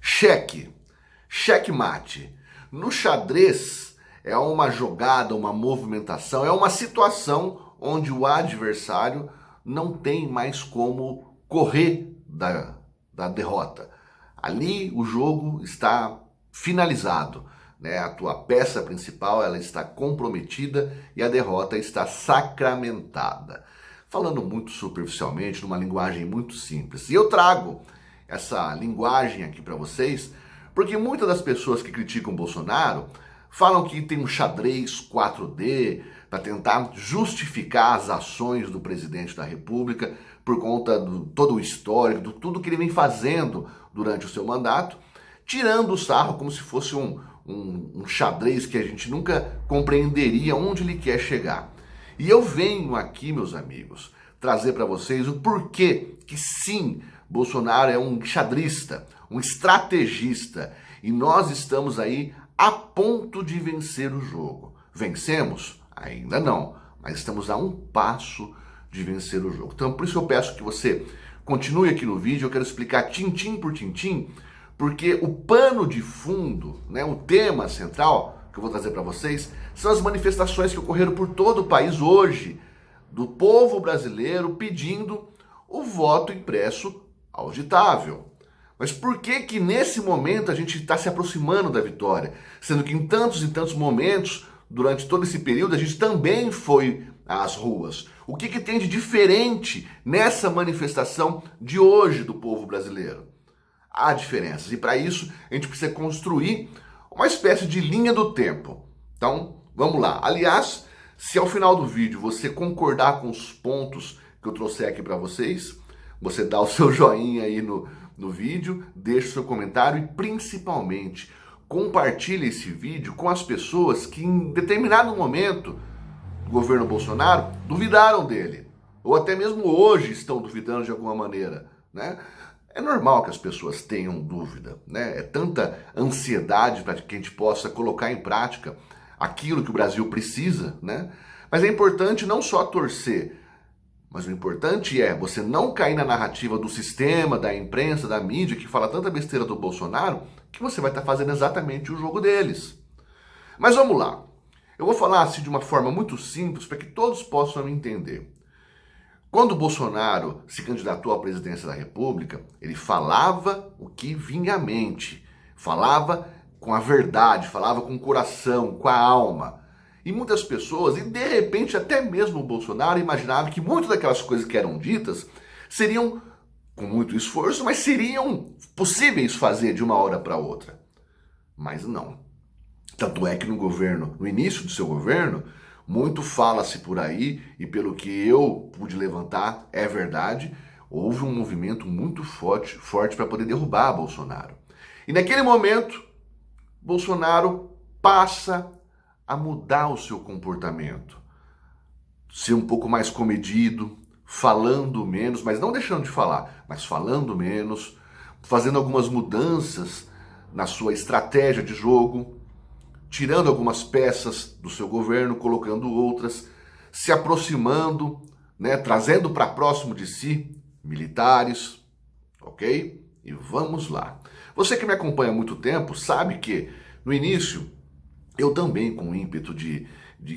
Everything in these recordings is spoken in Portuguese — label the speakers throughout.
Speaker 1: Cheque, checkmate. No xadrez é uma jogada, uma movimentação, é uma situação onde o adversário não tem mais como correr da derrota. Ali o jogo está finalizado, né? A tua peça principal ela está comprometida e a derrota está sacramentada. Falando muito superficialmente, numa linguagem muito simples. E eu trago essa linguagem aqui para vocês, porque muitas das pessoas que criticam Bolsonaro falam que tem um xadrez 4D para tentar justificar as ações do presidente da República por conta do todo o histórico, de tudo que ele vem fazendo durante o seu mandato, tirando o sarro como se fosse um xadrez que a gente nunca compreenderia onde ele quer chegar. E eu venho aqui, meus amigos, trazer para vocês o porquê que sim, Bolsonaro é um xadrista, um estrategista, e nós estamos aí a ponto de vencer o jogo. Vencemos? Ainda não, mas estamos a um passo de vencer o jogo. Então, por isso eu peço que você continue aqui no vídeo, eu quero explicar tintim por tintim, porque o pano de fundo, né, o tema central que eu vou trazer para vocês, são as manifestações que ocorreram por todo o país hoje, do povo brasileiro pedindo o voto impresso auditável. Mas por que que nesse momento a gente está se aproximando da vitória? Sendo que em tantos e tantos momentos, durante todo esse período, a gente também foi às ruas. O que que tem de diferente nessa manifestação de hoje do povo brasileiro? Há diferenças e para isso a gente precisa construir uma espécie de linha do tempo. Então, vamos lá. Aliás, se ao final do vídeo você concordar com os pontos que eu trouxe aqui para vocês, você dá o seu joinha aí no vídeo, deixa o seu comentário e principalmente compartilhe esse vídeo com as pessoas que em determinado momento do governo Bolsonaro duvidaram dele, ou até mesmo hoje estão duvidando de alguma maneira, né? É normal que as pessoas tenham dúvida, né? É tanta ansiedade para que a gente possa colocar em prática aquilo que o Brasil precisa, né? Mas é importante não só torcer, mas o importante é você não cair na narrativa do sistema, da imprensa, da mídia, que fala tanta besteira do Bolsonaro, que você vai estar fazendo exatamente o jogo deles. Mas vamos lá. Eu vou falar assim de uma forma muito simples para que todos possam me entender. Quando o Bolsonaro se candidatou à presidência da República, ele falava o que vinha à mente, falava com a verdade, falava com o coração, com a alma. E muitas pessoas, e de repente até mesmo o Bolsonaro, imaginava que muitas daquelas coisas que eram ditas seriam, com muito esforço, mas seriam possíveis fazer de uma hora para outra. Mas não. Tanto é que no início do seu governo, muito fala-se por aí, e pelo que eu pude levantar, é verdade, houve um movimento muito forte para poder derrubar Bolsonaro. E naquele momento, Bolsonaro passa a mudar o seu comportamento, ser um pouco mais comedido, falando menos, mas não deixando de falar, mas falando menos, fazendo algumas mudanças na sua estratégia de jogo, tirando algumas peças do seu governo, colocando outras, se aproximando, né, trazendo para próximo de si militares, ok? E vamos lá. Você que me acompanha há muito tempo sabe que no início eu também, com o ímpeto de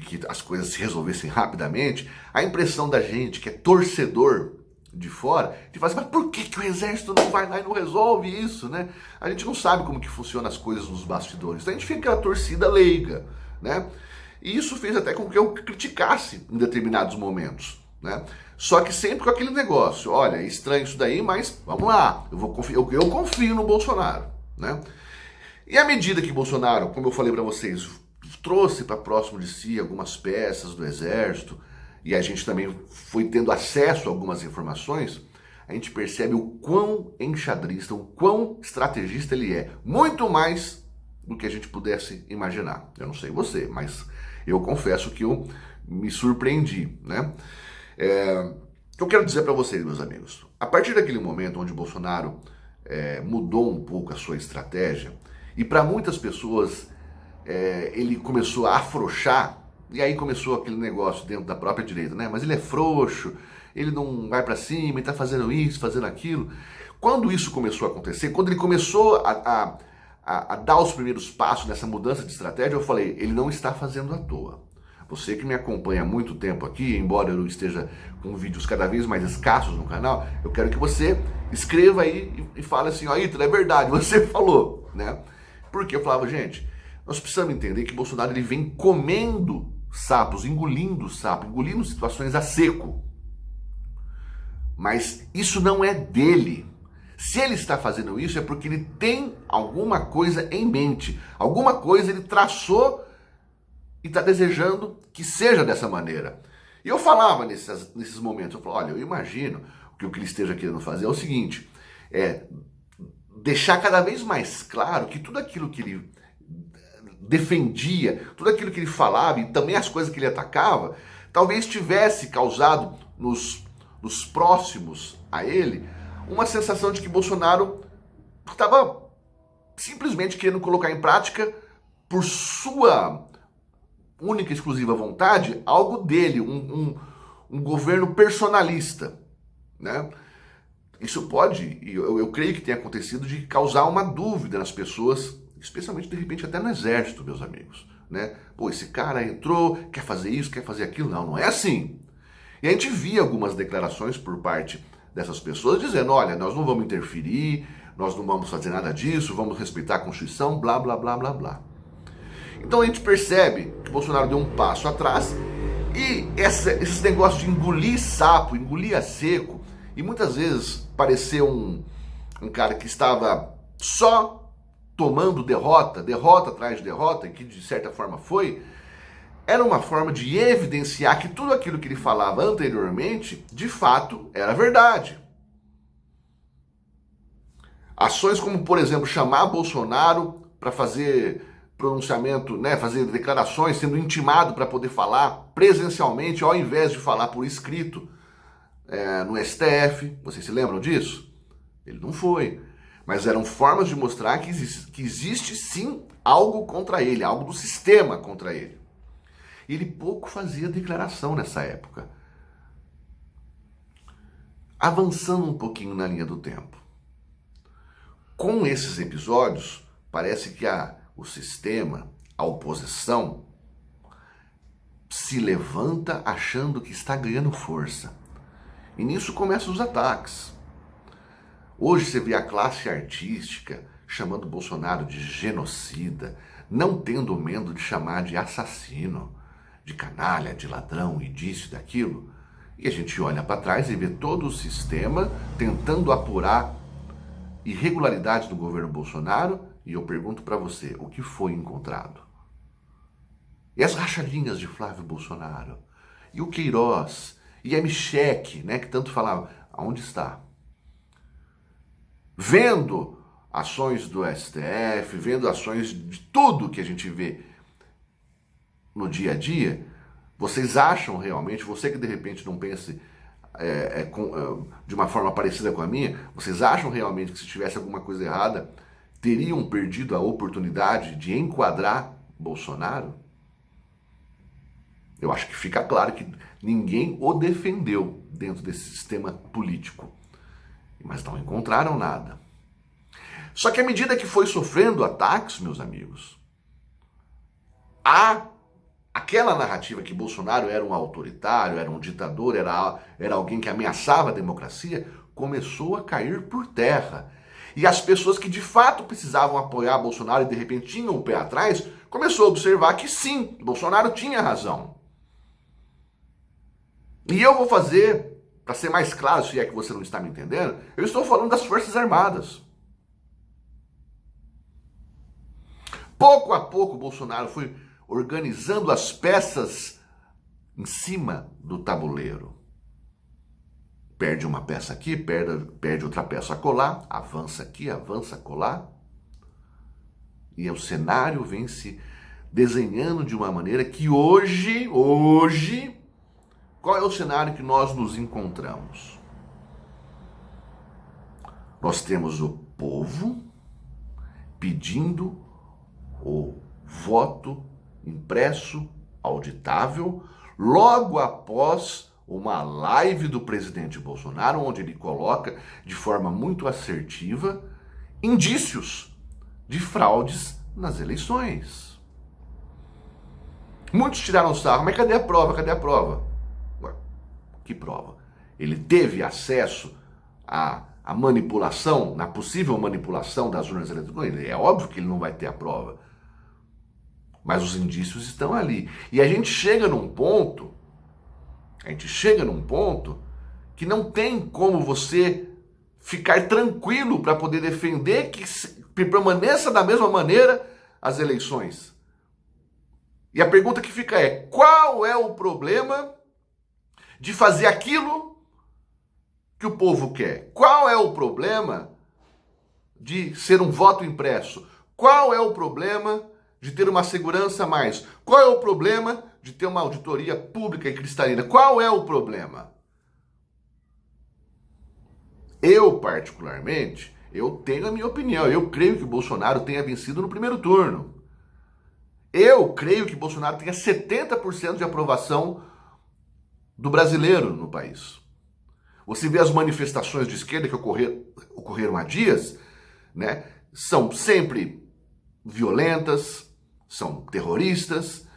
Speaker 1: que as coisas se resolvessem rapidamente, a impressão da gente que é torcedor de fora, de falar assim, mas por que o exército não vai lá e não resolve isso, né? A gente não sabe como que funcionam as coisas nos bastidores, então a gente fica aquela torcida leiga, né? E isso fez até com que eu criticasse em determinados momentos, né? Só que sempre com aquele negócio, olha, é estranho isso daí, mas vamos lá, eu confio no Bolsonaro, né? E à medida que Bolsonaro, como eu falei para vocês, trouxe para próximo de si algumas peças do exército, e a gente também foi tendo acesso a algumas informações, a gente percebe o quão enxadrista, o quão estrategista ele é. Muito mais do que a gente pudesse imaginar. Eu não sei você, mas eu confesso que eu me surpreendi, né? O que eu quero dizer para vocês, meus amigos, a partir daquele momento onde Bolsonaro mudou um pouco a sua estratégia, e para muitas pessoas ele começou a afrouxar. E aí começou aquele negócio dentro da própria direita, né? Mas ele é frouxo, ele não vai para cima, ele tá fazendo isso, fazendo aquilo. Quando isso começou a acontecer, quando ele começou a dar os primeiros passos nessa mudança de estratégia, eu falei, ele não está fazendo à toa. Você que me acompanha há muito tempo aqui, embora eu esteja com vídeos cada vez mais escassos no canal, eu quero que você escreva aí e fale assim, ó, Ítalo, é verdade, você falou, né? Porque eu falava, gente, nós precisamos entender que Bolsonaro ele vem comendo sapos, engolindo sapo, engolindo situações a seco. Mas isso não é dele. Se ele está fazendo isso é porque ele tem alguma coisa em mente, alguma coisa ele traçou e está desejando que seja dessa maneira. E eu falava nesses momentos, eu falava, olha, eu imagino que o que ele esteja querendo fazer é o seguinte, é deixar cada vez mais claro que tudo aquilo que ele defendia, tudo aquilo que ele falava e também as coisas que ele atacava, talvez tivesse causado nos próximos a ele uma sensação de que Bolsonaro estava simplesmente querendo colocar em prática por sua única e exclusiva vontade, algo dele, um governo personalista, né? Isso pode, e eu creio que tenha acontecido, de causar uma dúvida nas pessoas, especialmente de repente até no exército, meus amigos, né? Pô, esse cara entrou, quer fazer isso, quer fazer aquilo, não é assim. E a gente via algumas declarações por parte dessas pessoas dizendo, olha, nós não vamos interferir, nós não vamos fazer nada disso, vamos respeitar a Constituição, blá, blá, blá, blá, blá. Então a gente percebe que Bolsonaro deu um passo atrás e esses negócios de engolir sapo, engolir a seco, e muitas vezes parecer um cara que estava só tomando derrota atrás de derrota, e que de certa forma foi, era uma forma de evidenciar que tudo aquilo que ele falava anteriormente, de fato, era verdade. Ações como, por exemplo, chamar Bolsonaro para fazer pronunciamento, né, fazer declarações, sendo intimado para poder falar presencialmente, ao invés de falar por escrito no STF. Vocês se lembram disso? Ele não foi. Mas eram formas de mostrar que existe sim algo contra ele, algo do sistema contra ele. Ele pouco fazia declaração nessa época. Avançando um pouquinho na linha do tempo. Com esses episódios, parece que o sistema, a oposição, se levanta achando que está ganhando força. E nisso começam os ataques. Hoje você vê a classe artística chamando Bolsonaro de genocida, não tendo medo de chamar de assassino, de canalha, de ladrão e disso e daquilo. E a gente olha para trás e vê todo o sistema tentando apurar irregularidades do governo Bolsonaro. E eu pergunto para você, o que foi encontrado? E as rachadinhas de Flávio Bolsonaro? E o Queiroz? E a Michele, né, que tanto falava, aonde está? Vendo ações do STF, vendo ações de tudo que a gente vê no dia a dia, vocês acham realmente, você que de repente não pense de uma forma parecida com a minha, vocês acham realmente que se tivesse alguma coisa errada, teriam perdido a oportunidade de enquadrar Bolsonaro? Eu acho que fica claro que ninguém o defendeu dentro desse sistema político, mas não encontraram nada. Só que à medida que foi sofrendo ataques, meus amigos, aquela narrativa que Bolsonaro era um autoritário, era um ditador, era alguém que ameaçava a democracia, começou a cair por terra. E as pessoas que de fato precisavam apoiar Bolsonaro e de repente tinham o pé atrás, começou a observar que sim, Bolsonaro tinha razão. E eu vou fazer, para ser mais claro, se é que você não está me entendendo, eu estou falando das Forças Armadas. Pouco a pouco, Bolsonaro foi organizando as peças em cima do tabuleiro. Perde uma peça aqui, perde outra peça acolá, avança aqui, avança acolá. E o cenário vem se desenhando de uma maneira que hoje, qual é o cenário que nós nos encontramos? Nós temos o povo pedindo o voto impresso, auditável, logo após uma live do presidente Bolsonaro, onde ele coloca de forma muito assertiva indícios de fraudes nas eleições. Muitos tiraram sarro, mas cadê a prova? Cadê a prova? Ué, que prova? Ele teve acesso à manipulação, na possível manipulação das urnas eletrônicas? É óbvio que ele não vai ter a prova. Mas os indícios estão ali. E a gente chega num ponto que não tem como você ficar tranquilo para poder defender que permaneça da mesma maneira as eleições. E a pergunta que fica é: qual é o problema de fazer aquilo que o povo quer? Qual é o problema de ser um voto impresso? Qual é o problema de ter uma segurança a mais? Qual é o problema de ter uma auditoria pública e cristalina? Qual é o problema? Eu, particularmente, eu tenho a minha opinião. Eu creio que o Bolsonaro tenha vencido no primeiro turno. Eu creio que Bolsonaro tenha 70% de aprovação do brasileiro no país. Você vê as manifestações de esquerda que ocorreram há dias, né? São sempre violentas, são terroristas,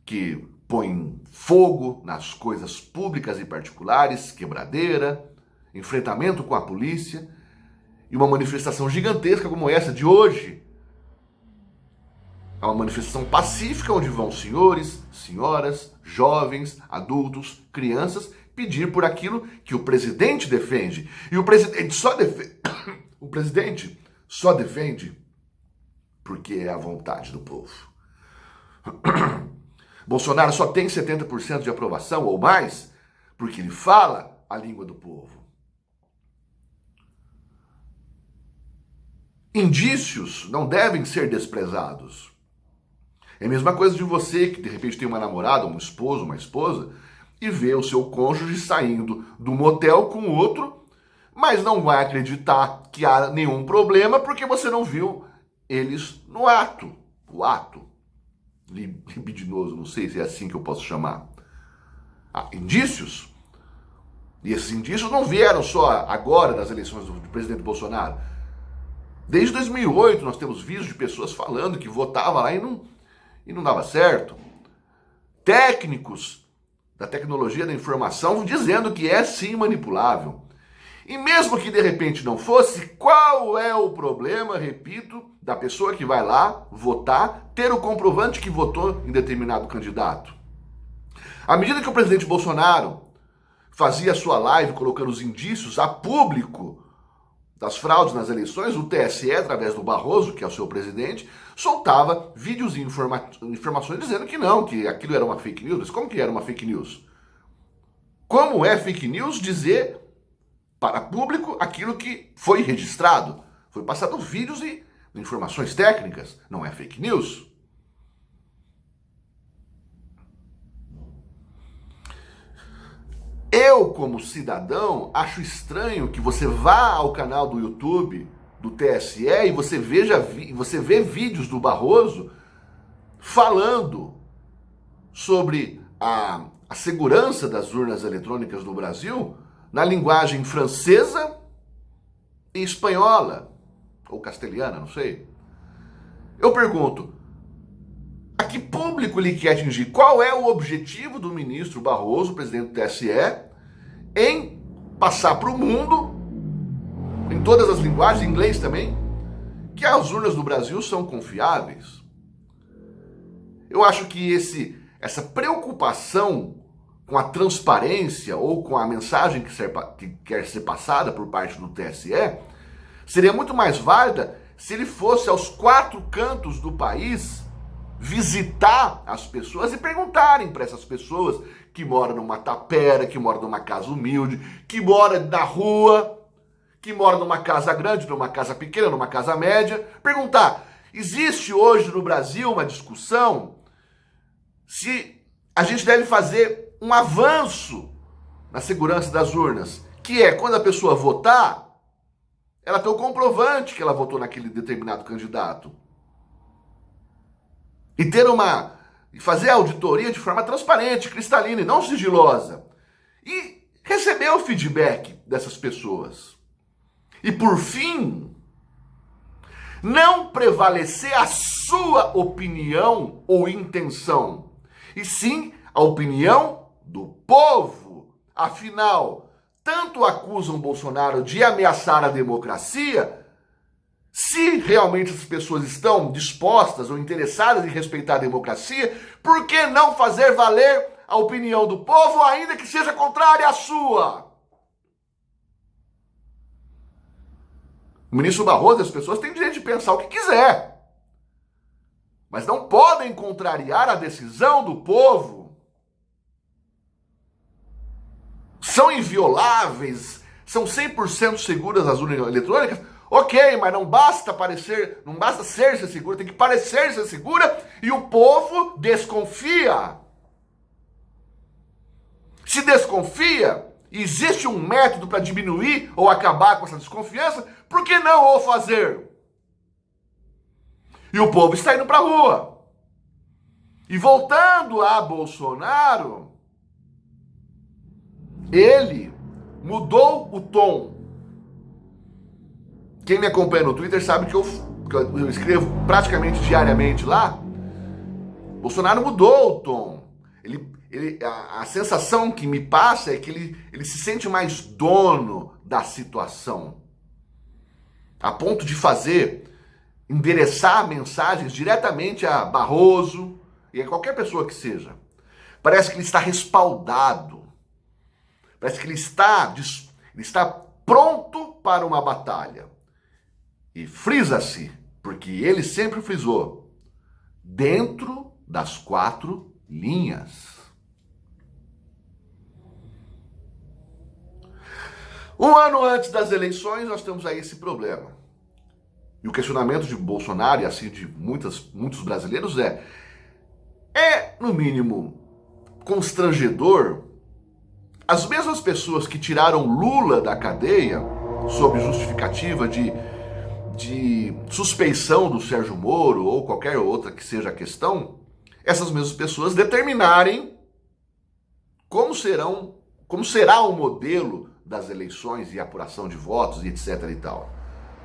Speaker 1: que põem fogo nas coisas públicas e particulares, quebradeira, enfrentamento com a polícia, e uma manifestação gigantesca como essa de hoje. É uma manifestação pacífica onde vão senhores, senhoras, jovens, adultos, crianças pedir por aquilo que o presidente defende. E o presidente só defende porque é a vontade do povo. Bolsonaro só tem 70% de aprovação ou mais porque ele fala a língua do povo. Indícios não devem ser desprezados. É a mesma coisa de você que de repente tem uma namorada, um esposo, uma esposa, e vê o seu cônjuge saindo do motel com outro, mas não vai acreditar que há nenhum problema porque você não viu eles no ato. O ato libidinoso, não sei se é assim que eu posso chamar. Há indícios. E esses indícios não vieram só agora das eleições do presidente Bolsonaro. Desde 2008 nós temos vídeos de pessoas falando que votavam lá e não dava certo. Técnicos da tecnologia da informação dizendo que é sim manipulável. E mesmo que de repente não fosse, qual é o problema, repito, da pessoa que vai lá votar, ter o comprovante que votou em determinado candidato? À medida que o presidente Bolsonaro fazia sua live colocando os indícios a público das fraudes nas eleições, o TSE, através do Barroso, que é o seu presidente, soltava vídeos e informações dizendo que não, que aquilo era uma fake news. Mas como que era uma fake news? Como é fake news dizer para público aquilo que foi registrado? Foi passado vídeos e informações técnicas, não é fake news? Eu, como cidadão, acho estranho que você vá ao canal do YouTube do TSE e você vê vídeos do Barroso falando sobre a segurança das urnas eletrônicas no Brasil na linguagem francesa e espanhola, ou castelhana, não sei. Eu pergunto, a que público ele quer atingir? Qual é o objetivo do ministro Barroso, presidente do TSE, em passar para o mundo, em todas as linguagens, em inglês também, que as urnas do Brasil são confiáveis? Eu acho que essa preocupação com a transparência ou com a mensagem que quer ser passada por parte do TSE seria muito mais válida se ele fosse aos 4 cantos do país visitar as pessoas e perguntarem para essas pessoas que moram numa tapera, que moram numa casa humilde, que moram na rua, que moram numa casa grande, numa casa pequena, numa casa média, perguntar: existe hoje no Brasil uma discussão se a gente deve fazer um avanço na segurança das urnas, que é quando a pessoa votar, ela tem o comprovante que ela votou naquele determinado candidato. E fazer a auditoria de forma transparente, cristalina e não sigilosa. e receber o feedback dessas pessoas. E por fim, não prevalecer a sua opinião ou intenção, e sim a opinião do povo. Afinal, tanto acusam Bolsonaro de ameaçar a democracia. Se realmente as pessoas estão dispostas ou interessadas em respeitar a democracia, por que não fazer valer a opinião do povo, ainda que seja contrária à sua? O ministro Barroso, as pessoas têm direito de pensar o que quiser, mas não podem contrariar a decisão do povo. São invioláveis, são 100% seguras as urnas eletrônicas. Ok, mas não basta ser segura, tem que parecer ser segura, e o povo desconfia. Se desconfia, existe um método para diminuir ou acabar com essa desconfiança, por que não o fazer? E o povo está indo para a rua. E voltando a Bolsonaro, ele mudou o tom. Quem me acompanha no Twitter sabe que eu escrevo praticamente diariamente lá. Bolsonaro mudou o tom. A sensação que me passa é que ele se sente mais dono da situação, a ponto de endereçar mensagens diretamente a Barroso e a qualquer pessoa que seja. Parece que ele está respaldado. Parece que ele está pronto para uma batalha. E frisa-se, porque ele sempre frisou, dentro das 4 linhas. Um ano antes das eleições, nós temos aí esse problema. E o questionamento de Bolsonaro, e assim de muitos brasileiros, no mínimo, constrangedor as mesmas pessoas que tiraram Lula da cadeia sob justificativa de suspeição do Sérgio Moro ou qualquer outra que seja a questão, essas mesmas pessoas determinarem como será o modelo das eleições e apuração de votos e etc e tal.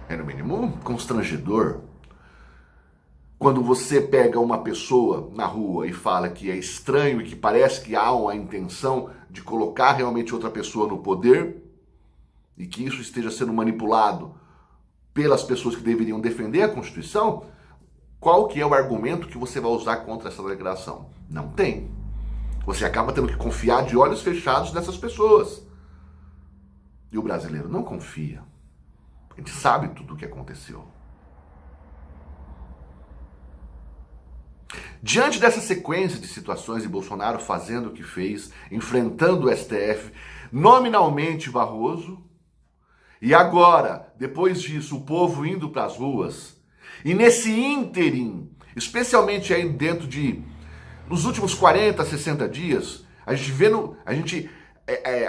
Speaker 1: É no mínimo constrangedor. Quando você pega uma pessoa na rua e fala que é estranho e que parece que há uma intenção de colocar realmente outra pessoa no poder e que isso esteja sendo manipulado pelas pessoas que deveriam defender a Constituição, qual que é o argumento que você vai usar contra essa declaração? Não tem. Você acaba tendo que confiar de olhos fechados nessas pessoas. E o brasileiro não confia. A gente sabe tudo o que aconteceu. Diante dessa sequência de situações de Bolsonaro fazendo o que fez, enfrentando o STF, nominalmente Barroso, e agora, depois disso, o povo indo para as ruas, e nesse ínterim, especialmente aí nos últimos 40, 60 dias, a gente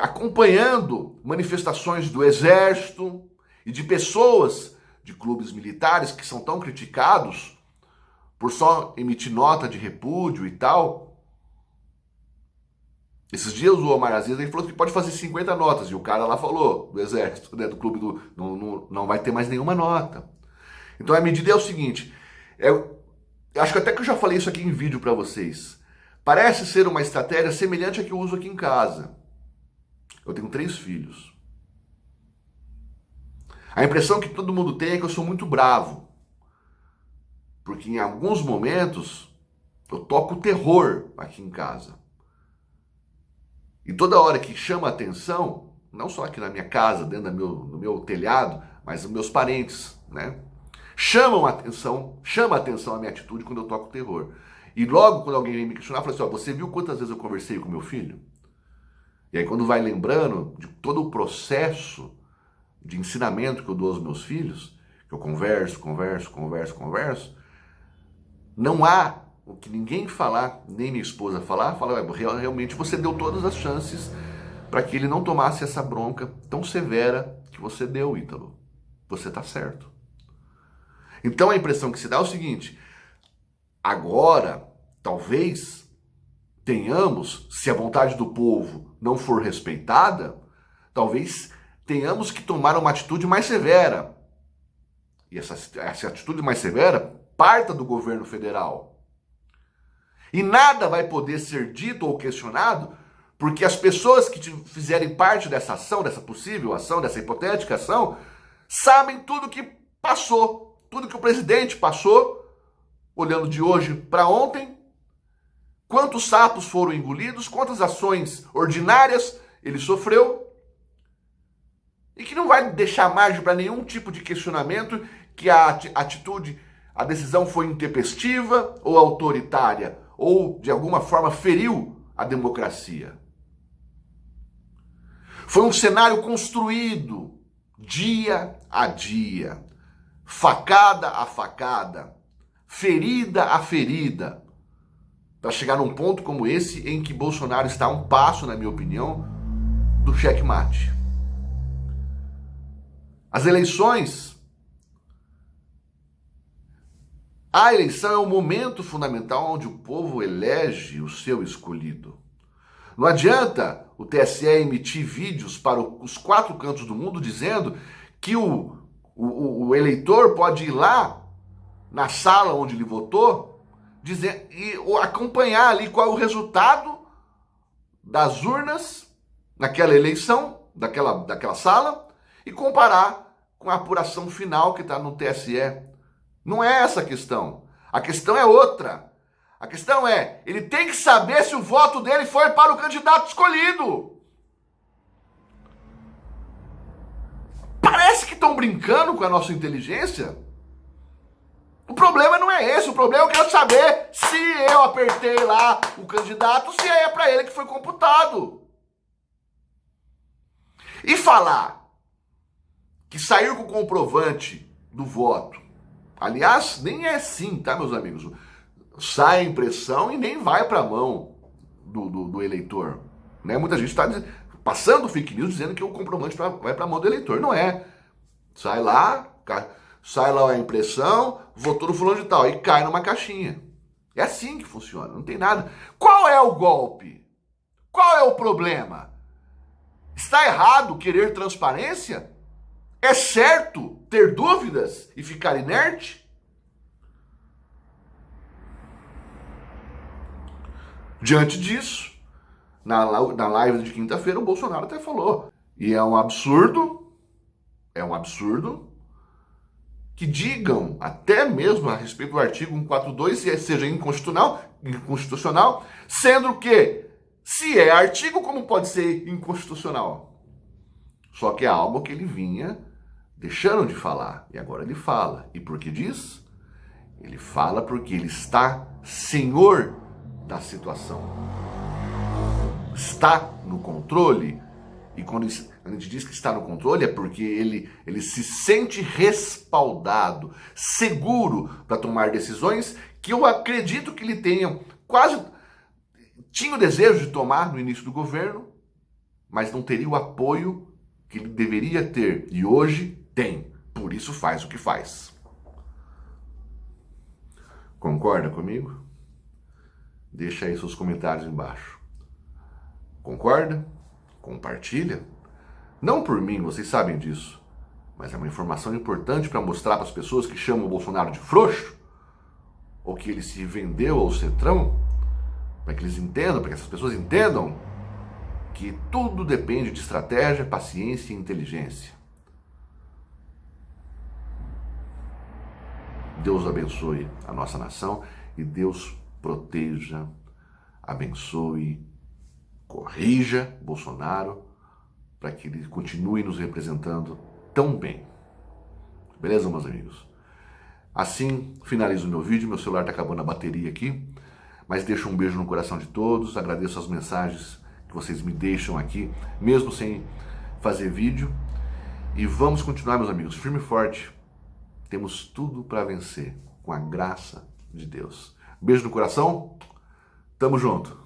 Speaker 1: acompanhando manifestações do Exército e de pessoas de clubes militares que são tão criticados por só emitir nota de repúdio e tal. Esses dias o Omar Aziz ele falou que pode fazer 50 notas, e o cara lá falou, do Exército, do clube, não vai ter mais nenhuma nota. Então a medida é o seguinte, acho que até que eu já falei isso aqui em vídeo para vocês, parece ser uma estratégia semelhante à que eu uso aqui em casa. Eu tenho 3 filhos. A impressão que todo mundo tem é que eu sou muito bravo, porque em alguns momentos eu toco terror aqui em casa. E toda hora que chama a atenção, não só aqui na minha casa, dentro do meu telhado, mas os meus parentes, né? Chama a atenção a minha atitude quando eu toco terror. E logo quando alguém vem me questionar, fala assim, você viu quantas vezes eu conversei com meu filho? E aí quando vai lembrando de todo o processo de ensinamento que eu dou aos meus filhos, que eu converso, não há o que ninguém falar, nem minha esposa fala, realmente você deu todas as chances para que ele não tomasse essa bronca tão severa que você deu, Ítalo. Você tá certo. Então a impressão que se dá é o seguinte, agora, talvez tenhamos, se a vontade do povo não for respeitada, talvez tenhamos que tomar uma atitude mais severa. E essa atitude mais severa parta do governo federal. E nada vai poder ser dito ou questionado, porque as pessoas que fizerem parte dessa ação, dessa possível ação, dessa hipotética ação, sabem tudo que passou, tudo que o presidente passou, olhando de hoje para ontem, quantos sapos foram engolidos, quantas ações ordinárias ele sofreu, e que não vai deixar margem para nenhum tipo de questionamento que a atitude, a decisão foi intempestiva ou autoritária, ou de alguma forma feriu a democracia. Foi um cenário construído dia a dia, facada a facada, ferida a ferida, para chegar num ponto como esse em que Bolsonaro está a um passo, na minha opinião, do checkmate. As eleições, a eleição é o momento fundamental onde o povo elege o seu escolhido. Não adianta o TSE emitir vídeos para os 4 cantos do mundo dizendo que o eleitor pode ir lá na sala onde ele votou e acompanhar ali qual é o resultado das urnas naquela eleição, daquela sala, e comparar com a apuração final que está no TSE. Não é essa a questão. A questão é outra. A questão é, ele tem que saber se o voto dele foi para o candidato escolhido. Parece que estão brincando com a nossa inteligência. O problema não é esse, o problema é eu quero saber se eu apertei lá o candidato, se é para ele que foi computado. E falar que saiu com o comprovante do voto, aliás, nem é assim, tá, meus amigos? Sai a impressão e nem vai para a mão do eleitor. Né? Muita gente está passando fake news dizendo que o comprovante vai para a mão do eleitor. Não é. Sai lá a impressão, votou no fulano de tal, e cai numa caixinha. É assim que funciona, não tem nada. Qual é o golpe? Qual é o problema? Está errado querer transparência? É certo ter dúvidas e ficar inerte? Diante disso, na live de quinta-feira, o Bolsonaro até falou. E é um absurdo que digam, até mesmo a respeito do artigo 142, se seja inconstitucional, sendo que, se é artigo, como pode ser inconstitucional? Só que é algo que ele vinha deixando de falar, e agora ele fala. E por que diz? Ele fala porque ele está senhor da situação. Está no controle. E quando a gente diz que está no controle é porque ele se sente respaldado, seguro para tomar decisões que eu acredito que ele tinha o desejo de tomar no início do governo, mas não teria o apoio que ele deveria ter. E hoje tem. Por isso faz o que faz. Concorda comigo? Deixa aí seus comentários embaixo. Concorda? Compartilha. Não por mim, vocês sabem disso. Mas é uma informação importante para mostrar para as pessoas que chamam o Bolsonaro de frouxo, ou que ele se vendeu ao Centrão, para que eles entendam, para que essas pessoas entendam que tudo depende de estratégia, paciência e inteligência. Deus abençoe a nossa nação e Deus proteja, abençoe, corrija Bolsonaro para que ele continue nos representando tão bem. Beleza, meus amigos? Assim, finalizo o meu vídeo. Meu celular está acabando a bateria aqui, mas deixo um beijo no coração de todos. Agradeço as mensagens que vocês me deixam aqui, mesmo sem fazer vídeo. E vamos continuar, meus amigos, firme e forte. Temos tudo para vencer, com a graça de Deus. Beijo no coração. Tamo junto.